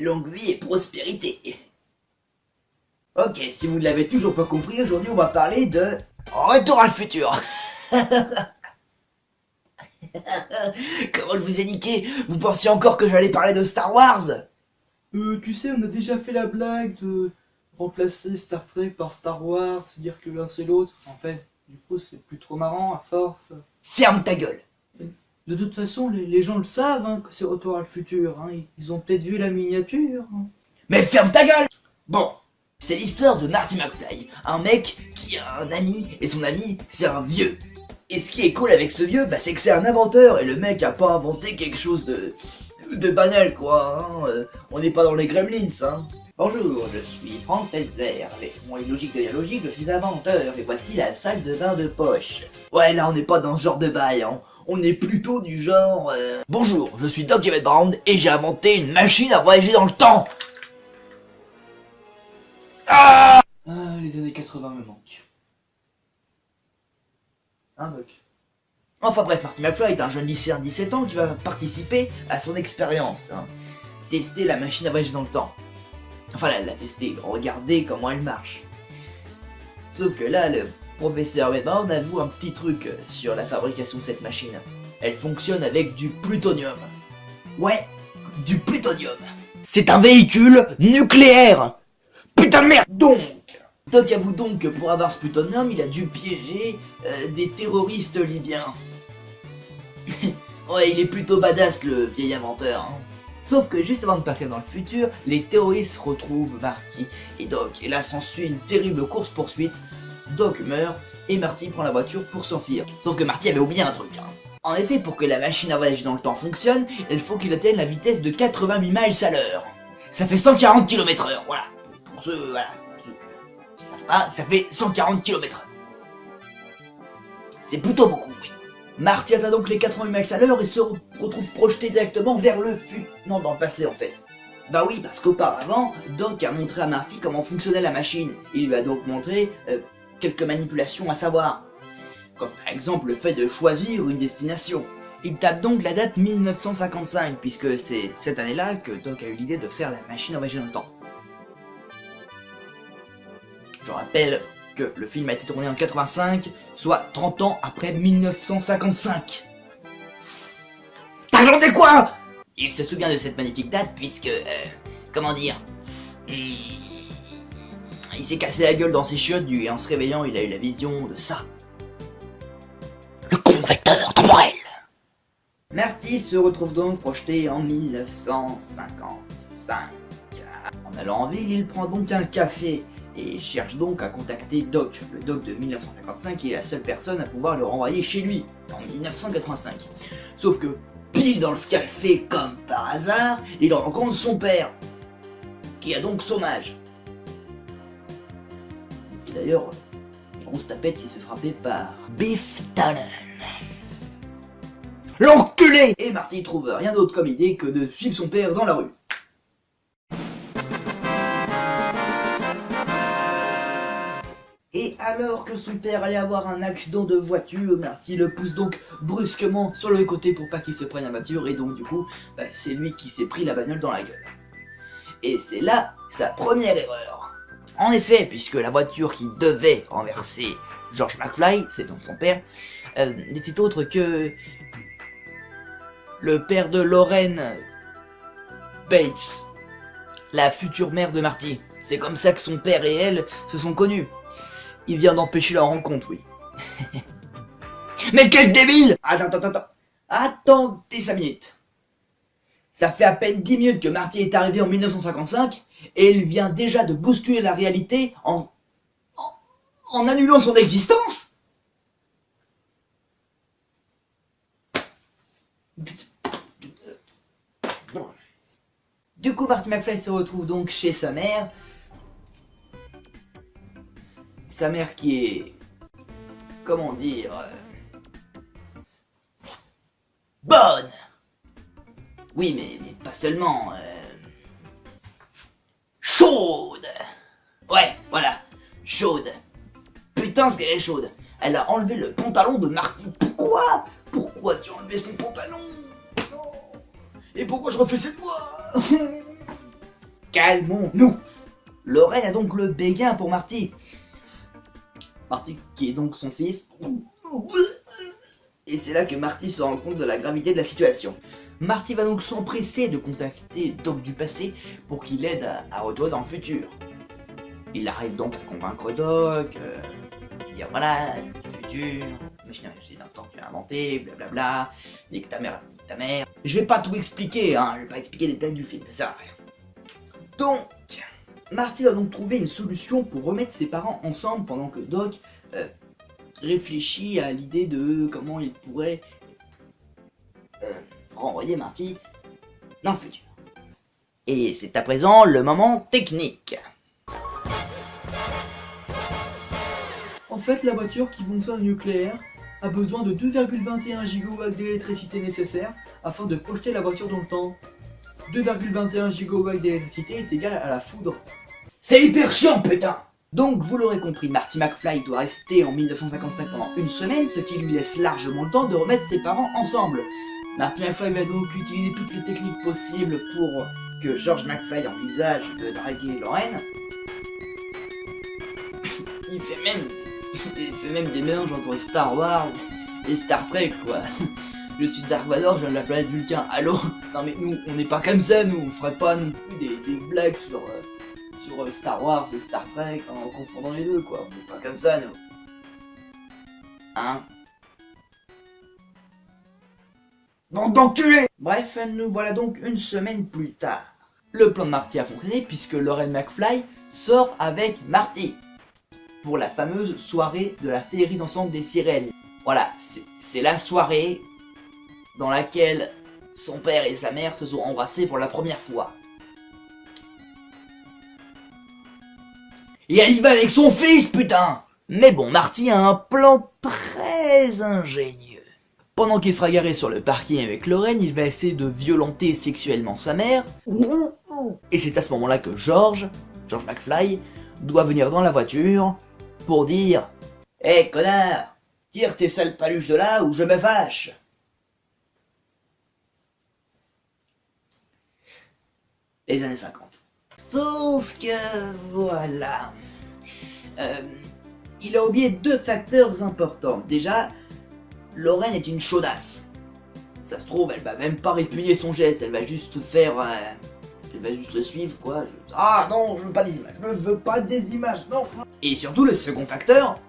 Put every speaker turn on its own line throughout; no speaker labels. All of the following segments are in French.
longue vie et prospérité. Ok, si vous ne l'avez toujours pas compris, aujourd'hui on va parler de Retour à le futur. Comment je vous ai niqué? Vous pensiez encore que j'allais parler de Star Wars?
Tu sais, on a déjà fait la blague de remplacer Star Trek par Star Wars, se dire que l'un c'est l'autre. En fait, du coup, c'est plus trop marrant à force.
Ferme ta gueule.
De toute façon, les gens le savent, hein, que c'est Retour à le futur. Hein. Ils ont peut-être vu la miniature. Hein.
Mais ferme ta gueule! Bon, c'est l'histoire de Marty McFly, un mec qui a un ami, et son ami, c'est un vieux. Et ce qui est cool avec ce vieux, bah, c'est que c'est un inventeur, et le mec a pas inventé quelque chose de banal, quoi. Hein. On n'est pas dans les Gremlins, hein. Bonjour, je suis Frank Pelzer, avec moi une logique devient logique, je suis inventeur, et voici la salle de bain de poche. Ouais, là on n'est pas dans ce genre de bail, hein. On est plutôt du genre... Bonjour, je suis Doc Emmett Brown, et j'ai inventé une machine à voyager dans le temps.
Ah, les années 80 me manquent. Hein, Doc?
Enfin bref, Marty McFly est un jeune lycéen de 17 ans qui va participer à son expérience. Hein. Tester la machine à voyager dans le temps. Enfin la tester, regarder comment elle marche. Sauf que là, le professeur Emmett avoue un petit truc sur la fabrication de cette machine. Elle fonctionne avec du plutonium. Ouais, du plutonium. C'est un véhicule nucléaire. Putain de merde. Donc, Doc avoue donc que pour avoir ce plutonium, il a dû piéger des terroristes libyens. Ouais, il est plutôt badass le vieil inventeur. Hein. Sauf que juste avant de partir dans le futur, les terroristes retrouvent Marty et Doc. Et là s'ensuit une terrible course-poursuite. Doc meurt et Marty prend la voiture pour s'enfuir. Sauf que Marty avait oublié un truc. Hein. En effet, pour que la machine à voyager dans le temps fonctionne, il faut qu'il atteigne la vitesse de 88 miles à l'heure. Ça fait 140 km/h, voilà. Pour ceux qui savent pas, ça fait 140 km/h. C'est plutôt beaucoup, oui. Marty atteint donc les 88 miles à l'heure et se retrouve projeté directement vers le futur. Non, dans le passé en fait. Bah oui, parce qu'auparavant, Doc a montré à Marty comment fonctionnait la machine. Il lui a donc montré quelques manipulations à savoir. Comme par exemple le fait de choisir une destination. Il tape donc la date 1955, puisque c'est cette année-là que Doc a eu l'idée de faire la machine à voyager dans le temps. Je rappelle que le film a été tourné en 85, soit 30 ans après 1955. T'attendais quoi? Il se souvient de cette magnifique date puisque, comment dire, il s'est cassé la gueule dans ses chiottes et en se réveillant il a eu la vision de ça. Le convecteur temporel. Marty se retrouve donc projeté en 1955. En allant en ville, il prend donc un café et cherche donc à contacter Doc. Le Doc de 1955 est la seule personne à pouvoir le renvoyer chez lui, en 1985. Sauf que, pile dans ce qu'elle fait comme par hasard, il rencontre son père, qui a donc son âge. Et d'ailleurs, une grosse tapette qui se fait frapper par Biff Tannen. L'enculé! Et Marty trouve rien d'autre comme idée que de suivre son père dans la rue. Et alors que son père allait avoir un accident de voiture, Marty le pousse donc brusquement sur le côté pour pas qu'il se prenne la voiture, et donc du coup, c'est lui qui s'est pris la bagnole dans la gueule. Et c'est là sa première erreur. En effet, puisque la voiture qui devait renverser George McFly, c'est donc son père, n'était autre que le père de Lauren Bates, la future mère de Marty. C'est comme ça que son père et elle se sont connus. Il vient d'empêcher leur rencontre, oui. Mais quel débile! Attendez 5 minutes. Ça fait à peine 10 minutes que Marty est arrivé en 1955 et il vient déjà de bousculer la réalité en annulant son existence. Du coup, Marty McFly se retrouve donc chez sa mère. Sa mère qui est... comment dire... bonne! Oui, mais pas seulement... chaude! Ouais, voilà, chaude. Putain, ce qu'elle est chaude. Elle a enlevé le pantalon de Marty. Pourquoi? Pourquoi tu as enlevé son pantalon? Non. Et pourquoi je refais cette voix? calmons-nous. Lorraine a donc le béguin pour Marty. Marty qui est donc son fils. Et c'est là que Marty se rend compte de la gravité de la situation. Marty va donc s'empresser de contacter Doc du passé pour qu'il l'aide à retourner dans le futur. Il arrive donc à convaincre Doc, dire voilà, du futur, machine à voyager dans le temps que tu as inventé, blablabla, nique ta mère, nique ta mère. Je vais pas tout expliquer, hein, je vais pas expliquer les détails du film, ça sert à rien. Donc, Marty va donc trouver une solution pour remettre ses parents ensemble pendant que Doc réfléchit à l'idée de comment il pourrait renvoyer Marty dans le futur. Et c'est à présent le moment technique.
En fait, la voiture qui fonctionne au nucléaire a besoin de 2,21 gigawatts d'électricité nécessaire afin de projeter la voiture dans le temps. 2,21 gigawatts d'électricité est égal à la foudre.
C'est hyper chiant, putain! Donc, vous l'aurez compris, Marty McFly doit rester en 1955 pendant une semaine, ce qui lui laisse largement le temps de remettre ses parents ensemble. Marty McFly va donc utiliser toutes les techniques possibles pour que George McFly envisage de draguer Lorraine. Il fait même des mélanges entre Star Wars et Star Trek, quoi. Je suis Dark Vador, je viens de la planète Vulcain. Allô? Non mais nous, on n'est pas comme ça, nous. On ferait pas non plus des blagues sur Star Wars et Star Trek en confondant les deux, quoi. On n'est pas comme ça, nous. Hein? Bande d'enculés! Bref, nous voilà donc une semaine plus tard. Le plan de Marty a fonctionné puisque Lorraine McFly sort avec Marty pour la fameuse soirée de la féerie d'ensemble des sirènes. Voilà, c'est la soirée dans laquelle son père et sa mère se sont embrassés pour la première fois. Et elle y va avec son fils, putain! Mais bon, Marty a un plan très ingénieux. Pendant qu'il sera garé sur le parking avec Lorraine, il va essayer de violenter sexuellement sa mère. Et c'est à ce moment-là que George McFly, doit venir dans la voiture pour dire « Hé, connard, tire tes sales paluches de là ou je me fâche !» Les années 50. Sauf que, voilà... il a oublié deux facteurs importants. Déjà, Lorraine est une chaudasse. Ça se trouve, elle va même pas répugner son geste, elle va juste faire... elle va juste le suivre, quoi. Ah non, je veux pas des images, je veux pas des images, non. Et surtout, le second facteur...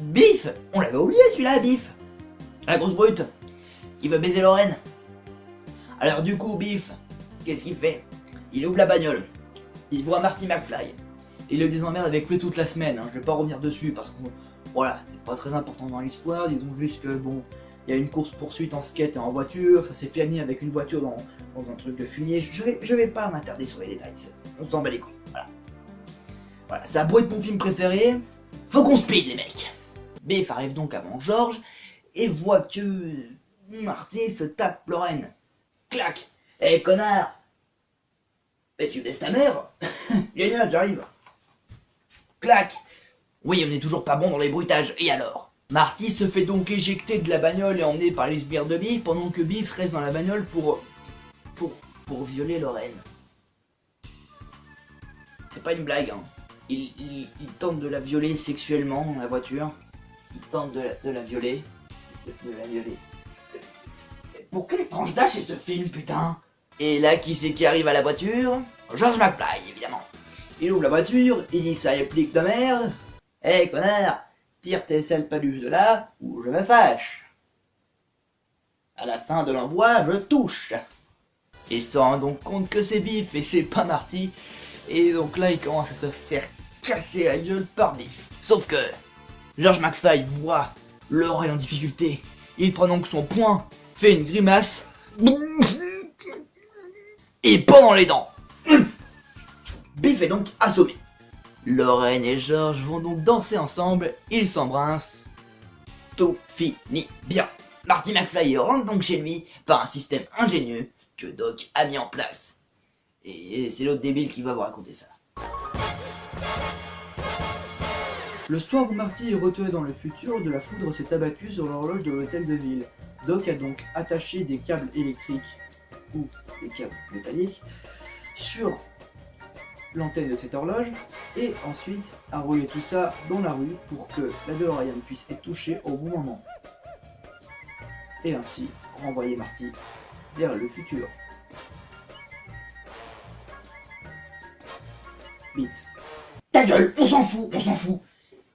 Biff. On l'avait oublié, celui-là, Biff. La grosse brute. Qui veut baiser Lorraine. Alors du coup, Biff, qu'est-ce qu'il fait? Il ouvre la bagnole. Il voit Marty McFly. Il le désemmerde avec lui toute la semaine, hein. Je vais pas revenir dessus parce que... Voilà, c'est pas très important dans l'histoire, disons juste que bon, il y a une course-poursuite en skate et en voiture, ça s'est fini avec une voiture dans un truc de fumier, je vais pas m'attarder sur les détails, on s'en bat les couilles, voilà. Voilà, ça a beau être mon film préféré, faut qu'on speed les mecs. Biff arrive donc avant George, et voit que Marty se tape Lorraine. Clac! Hé connard! Mais tu baisses ta mère? Génial, j'arrive. Clac! Oui, on n'est toujours pas bon dans les bruitages, et alors? Marty se fait donc éjecter de la bagnole et emmener par les sbires de Biff, pendant que Biff reste dans la bagnole pour violer Lorraine. C'est pas une blague, hein. Il tente de la violer sexuellement dans la voiture. Il tente de la violer. De la violer. Pour quelle tranche d'âge est ce film, putain? Et là, qui c'est qui arrive à la voiture? George McFly, évidemment. Il ouvre la voiture, il dit sa réplique de merde. Hé connard, tire tes sales paluches de là, ou je me fâche. À la fin de l'envoi, je touche. Il se rend donc compte que c'est Biff et c'est pas Marty. Et donc là, il commence à se faire casser la gueule par Biff. Sauf que George McFly voit Lorraine en difficulté. Il prend donc son poing, fait une grimace et pendant les dents. Biff est donc assommé. Lorraine et George vont donc danser ensemble, ils s'embrassent. Tout finit bien. Marty McFly rentre donc chez lui par un système ingénieux que Doc a mis en place. Et c'est l'autre débile qui va vous raconter ça.
Le soir où Marty est retourné dans le futur, de la foudre s'est abattue sur l'horloge de l'hôtel de ville. Doc a donc attaché des câbles électriques, ou des câbles métalliques, sur l'antenne de cette horloge et ensuite à rouler tout ça dans la rue pour que la DeLorean puisse être touchée au bon moment. Et ainsi renvoyer Marty vers le futur. Vite.
Ta gueule, on s'en fout, on s'en fout.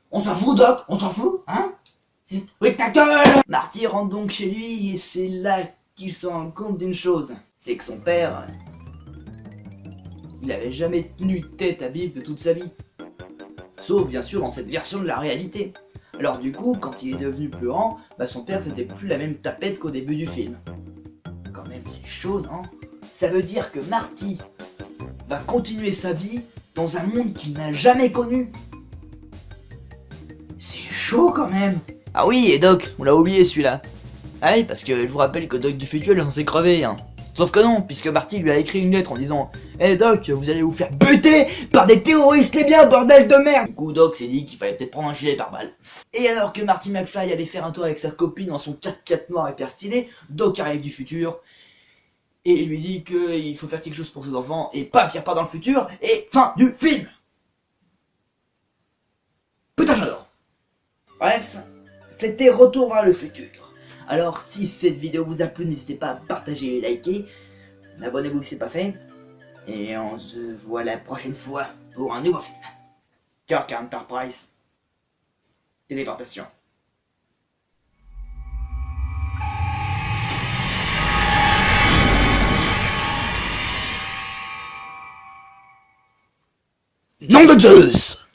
On s'en fout, Doc, on s'en fout, hein? Oui, ta gueule! Marty rentre donc chez lui et c'est là qu'il se rend compte d'une chose. C'est que son père, il avait jamais tenu tête à Biff de toute sa vie. Sauf bien sûr dans cette version de la réalité. Alors du coup, quand il est devenu plus grand, son père c'était plus la même tapette qu'au début du film. Quand même c'est chaud, non? Ça veut dire que Marty va continuer sa vie dans un monde qu'il n'a jamais connu. C'est chaud quand même. Ah oui, et Doc, on l'a oublié celui-là. Ah oui, parce que je vous rappelle que Doc du futur il est censé crever, hein. Sauf que non, puisque Marty lui a écrit une lettre en disant « Eh Doc, vous allez vous faire buter par des terroristes libyens, bordel de merde !» Du coup, Doc s'est dit qu'il fallait peut-être prendre un gilet pare-balles. Et alors que Marty McFly allait faire un tour avec sa copine dans son 4x4 noir hyper stylé, Doc arrive du futur et il lui dit qu'il faut faire quelque chose pour ses enfants et paf, il repart dans le futur et fin du film. Putain, j'adore. Bref, c'était Retour vers le futur. Alors si cette vidéo vous a plu, n'hésitez pas à partager et liker. Abonnez-vous si c'est pas fait. Et on se voit la prochaine fois pour un nouveau film. Kirk Enterprise. Téléportation. Nom de Zeus!